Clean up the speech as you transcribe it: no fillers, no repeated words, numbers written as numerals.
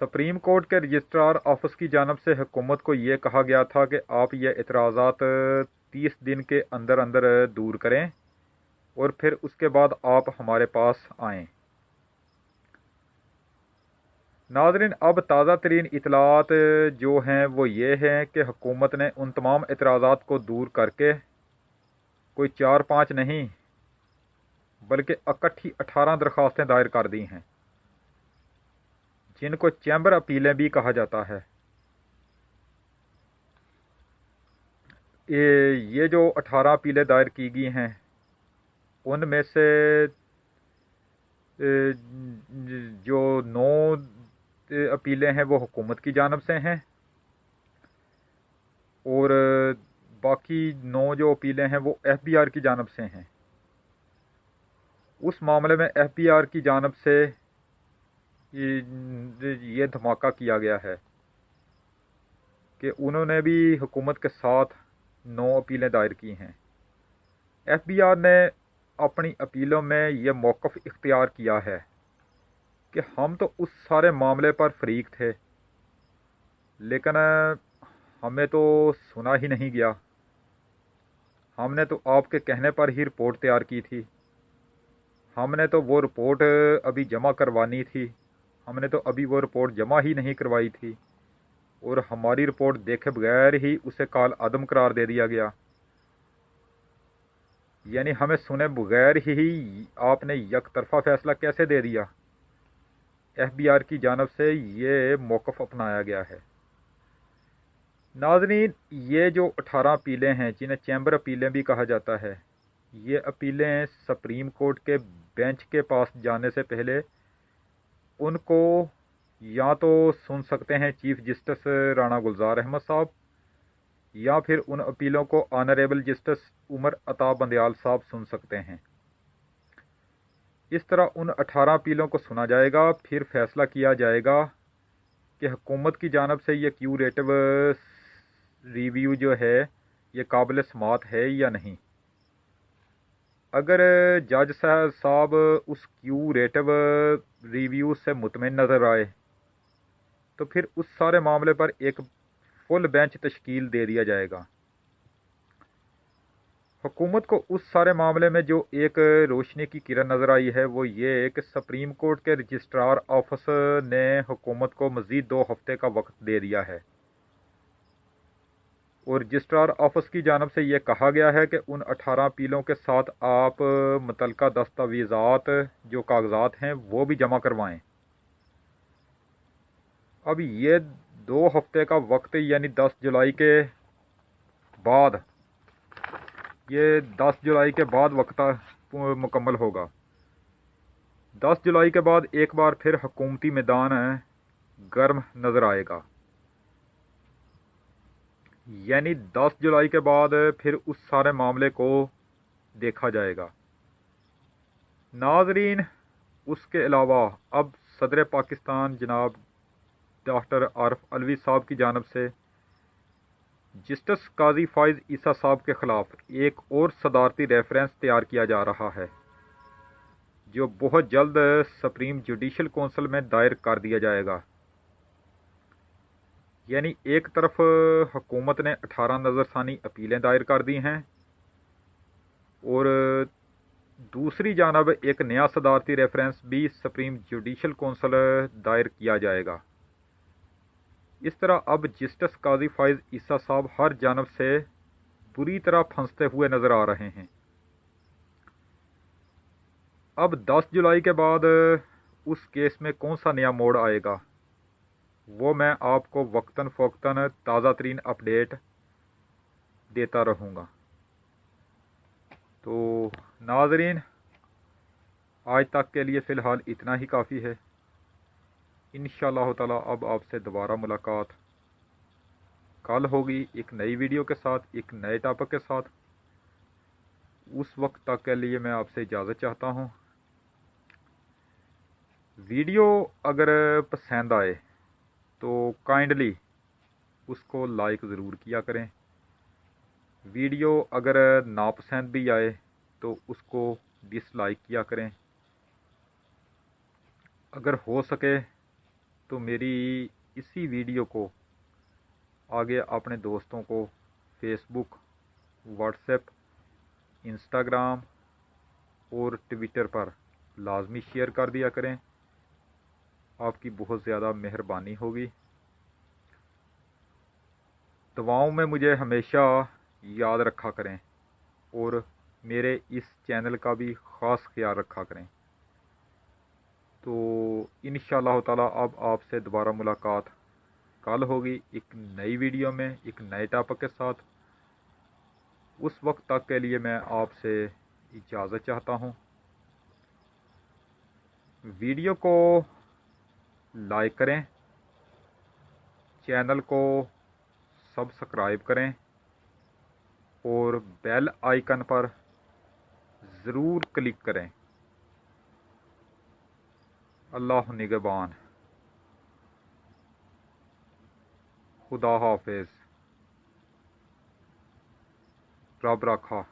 Supreme court کے registrar office کی جانب سے حکومت کو یہ کہا گیا تھا کہ آپ یہ اعتراضات 30 دن کے اندر اندر دور کریں اور پھر اس کے بعد آپ ہمارے پاس آئیں۔ ناظرین، اب تازہ ترین اطلاعات جو ہیں وہ یہ ہیں کہ حکومت نے ان تمام اعتراضات کو دور کر کے کوئی 4-5 نہیں بلکہ اکٹھی 18 درخواستیں دائر کر دی ہیں، جن کو چیمبر اپیلیں بھی کہا جاتا ہے۔ یہ جو 18 اپیلیں دائر کی گئی ہیں ان میں سے جو 9 اپیلیں ہیں وہ حکومت کی جانب سے ہیں، اور باقی 9 جو اپیلیں ہیں وہ ایف بی آر کی جانب سے ہیں۔ اس معاملے میں ایف بی آر کی جانب سے یہ دھماکہ کیا گیا ہے کہ انہوں نے بھی حکومت کے ساتھ 9 اپیلیں دائر کی ہیں۔ ایف بی آر نے اپنی اپیلوں میں یہ موقف اختیار کیا ہے کہ ہم تو اس سارے معاملے پر فریق تھے، لیکن ہمیں تو سنا ہی نہیں گیا۔ ہم نے تو آپ کے کہنے پر ہی رپورٹ تیار کی تھی، ہم نے تو وہ رپورٹ ابھی جمع کروانی تھی، ہم نے تو ابھی وہ رپورٹ جمع ہی نہیں کروائی تھی، اور ہماری رپورٹ دیکھے بغیر ہی اسے کال عدم قرار دے دیا گیا۔ یعنی ہمیں سنے بغیر ہی آپ نے یک طرفہ فیصلہ کیسے دے دیا؟ ایف بی آر کی جانب سے یہ موقف اپنایا گیا ہے۔ ناظرین، یہ جو 18 اپیلیں ہیں جنہیں چیمبر اپیلیں بھی کہا جاتا ہے، یہ اپیلیں سپریم کورٹ کے بینچ کے پاس جانے سے پہلے ان کو یا تو سن سکتے ہیں چیف جسٹس رانا گلزار احمد صاحب، یا پھر ان اپیلوں کو آنریبل جسٹس عمر عطا بندیال صاحب سن سکتے ہیں۔ اس طرح ان 18 اپیلوں کو سنا جائے گا، پھر فیصلہ کیا جائے گا کہ حکومت کی جانب سے یہ کیوریٹو ریویو جو ہے یہ قابل سماعت ہے یا نہیں۔ اگر جج صاحب اس کیوریٹو ریویو سے مطمئن نظر آئے تو پھر اس سارے معاملے پر ایک فل بینچ تشکیل دے دیا جائے گا۔ حکومت کو اس سارے معاملے میں جو ایک روشنی کی کرن نظر آئی ہے وہ یہ ہے کہ سپریم کورٹ کے رجسٹرار آفس نے حکومت کو مزید 2 ہفتے کا وقت دے دیا ہے، اور رجسٹرار آفس کی جانب سے یہ کہا گیا ہے کہ ان 18 اپیلوں کے ساتھ آپ متعلقہ دستاویزات جو کاغذات ہیں وہ بھی جمع کروائیں۔ اب یہ 2 ہفتے کا وقت یعنی 10 جولائی کے بعد، یہ 10 جولائی کے بعد وقت مکمل ہوگا۔ 10 جولائی کے بعد ایک بار پھر حکومتی میدان گرم نظر آئے گا، یعنی 10 جولائی کے بعد پھر اس سارے معاملے کو دیکھا جائے گا۔ ناظرین، اس کے علاوہ اب صدر پاکستان جناب ڈاکٹر عارف علوی صاحب کی جانب سے جسٹس قاضی فائز عیسیٰ صاحب کے خلاف ایک اور صدارتی ریفرنس تیار کیا جا رہا ہے، جو بہت جلد سپریم جوڈیشل کونسل میں دائر کر دیا جائے گا۔ یعنی ایک طرف حکومت نے 18 نظر ثانی اپیلیں دائر کر دی ہیں، اور دوسری جانب ایک نیا صدارتی ریفرنس بھی سپریم جوڈیشل کونسل دائر کیا جائے گا۔ اس طرح اب جسٹس قاضی فائز عیسیٰ صاحب ہر جانب سے بری طرح پھنستے ہوئے نظر آ رہے ہیں۔ اب 10 جولائی کے بعد اس کیس میں کون سا نیا موڑ آئے گا وہ میں آپ کو وقتاً فوقتاً تازہ ترین اپڈیٹ دیتا رہوں گا۔ تو ناظرین، آج تک کے لیے فی الحال اتنا ہی کافی ہے۔ انشاءاللہ تعالی اب آپ سے دوبارہ ملاقات کل ہوگی ایک نئی ویڈیو کے ساتھ، ایک نئے ٹاپک کے ساتھ۔ اس وقت تک کے لیے میں آپ سے اجازت چاہتا ہوں۔ ویڈیو اگر پسند آئے تو کائنڈلی اس کو لائک ضرور کیا کریں۔ ویڈیو اگر ناپسند بھی آئے تو اس کو ڈس لائک کیا کریں۔ اگر ہو سکے تو میری اسی ویڈیو کو آگے اپنے دوستوں کو فیس بک، واٹس ایپ، انسٹاگرام اور ٹویٹر پر لازمی شیئر کر دیا کریں۔ آپ کی بہت زیادہ مہربانی ہوگی۔ دعاؤں میں مجھے ہمیشہ یاد رکھا کریں اور میرے اس چینل کا بھی خاص خیال رکھا کریں۔ تو انشاءاللہ تعالی اب آپ سے دوبارہ ملاقات کل ہوگی ایک نئی ویڈیو میں، ایک نئے ٹاپک کے ساتھ۔ اس وقت تک کے لیے میں آپ سے اجازت چاہتا ہوں۔ ویڈیو کو لائک کریں، چینل کو سبسکرائب کریں اور بیل آئیکن پر ضرور کلک کریں۔ اللہ نگہبان۔ خدا حافظ۔ رب رکھا۔